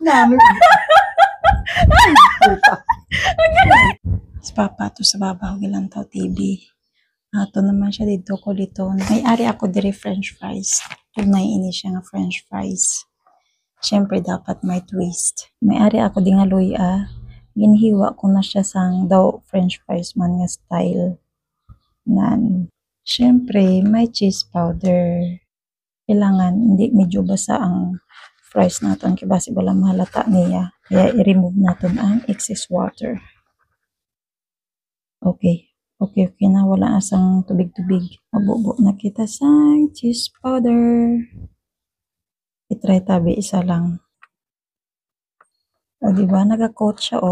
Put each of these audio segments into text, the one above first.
Nami. Si Papa to sa babaw gilang tao TV. Ato naman siya dito ko dito. May ari ako diri french fries. Tunay ini siya nga french fries. Siyempre dapat may twist. May ari ako di nga luya. Ginhiwa ko na siya sang daw french fries man nga style. Nan. Siyempre may cheese powder. Kailangan hindi medyo basa ang fries natin kaya basi wala mahalata niya. Kaya i-remove natin ang excess water. Okay. Okay na. Wala asang tubig-tubig. Mabubo na kita sa cheese powder. I-try tabi isa lang. O diba? Nag-coat siya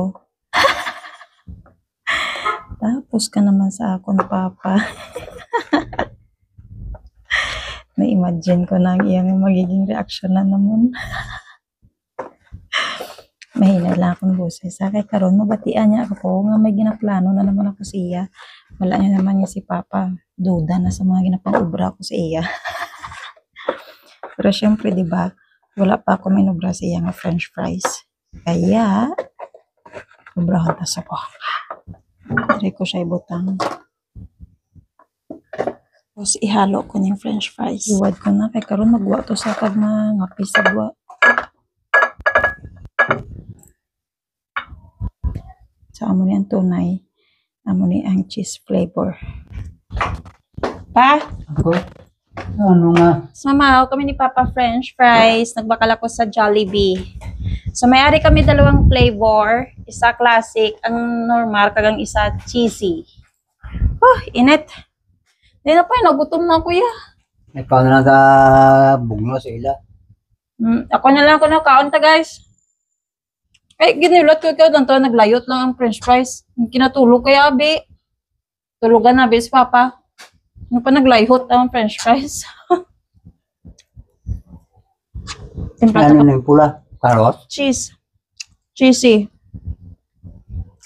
Tapos ka naman sa akong papa. Na-imagine ko na ang iyang magiging reaction na naman. Mahina lang akong boses. Kaya karon mabatian niya ako nga may ginaplano na naman ako siya. Wala niya naman niya si Papa. Duda na sa mga ginapang-ubra ko sa iya. Pero syempre, di ba, wala pa ako minubra sa iya nga french fries. Kaya, ubrahon ta sa ko. Try ko siya ibutang. Tapos ihalo ko niyang french fries. Iwad ko na. Kaya karon magwa to sa pag mga pisagwa. So, amo ni ang tunay. Amo ni ang cheese flavor. Pa? Ako? Ano nga? Samaw kami ni Papa French fries. Nagbakal ako sa Jollibee. So, may-ari kami dalawang flavor. Isa classic, ang normal, kagang isa cheesy. Oh, init. Hindi na pa, nagutom na kuya. Ikaw na lang ka bugno sa ila. Ako na lang ako nakaon ta guys. Ay, ginilat ko ikaw danto, naglayot lang ang french fries. Kinatulog kaya, abi. Tulugan na, abi, si Papa. Ano pa naglayot ang french fries? Ano na yung pula? Carrot? Cheese. Cheesy.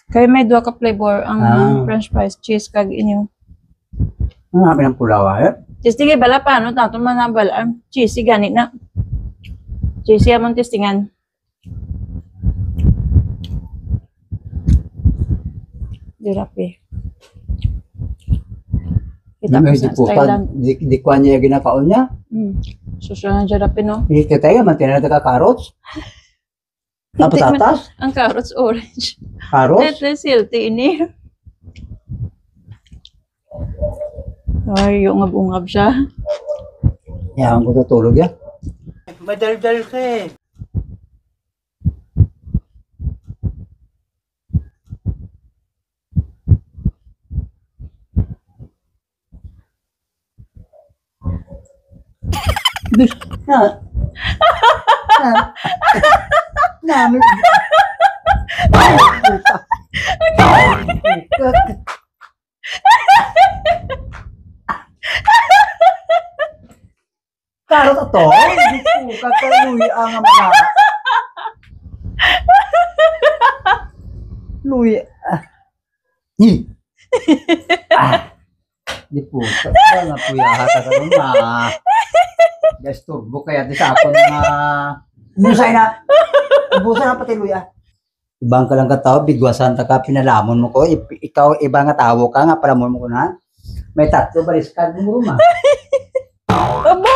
Kaya may dua ka flavor ang french fries. Cheese kag inyo. Ano namin ang pula wa Cheese tingay bala pa, no? Tanto man na bala. Cheesy ganit na. Cheesy among testingan. Dirapi. Kita ko sa Thailand. Di kwa niya ginakaon niya. Susunod na dirapi, no? Ito tayo, mantina na carrots. Ang patatas? Ang carrots orange. Carrots? Ito silty ini. Ay, yung ungab siya. Yan, ko tutulog yan. Madal-dal ka eh. Nami. Karot ito? Kakaluya ang mga. Luya. Ni. Di po. Nga po yata ka rin na. Gasturbo kaya di sa ako na. Busay na. Busay na pati luya. Ibang ka lang katao, bigwasan ta ka, pinalamon mo ko. Ikaw, ibang nga tawo ka nga, palamon mo ko na. May tatlo, baliskad mo rumah. Abo!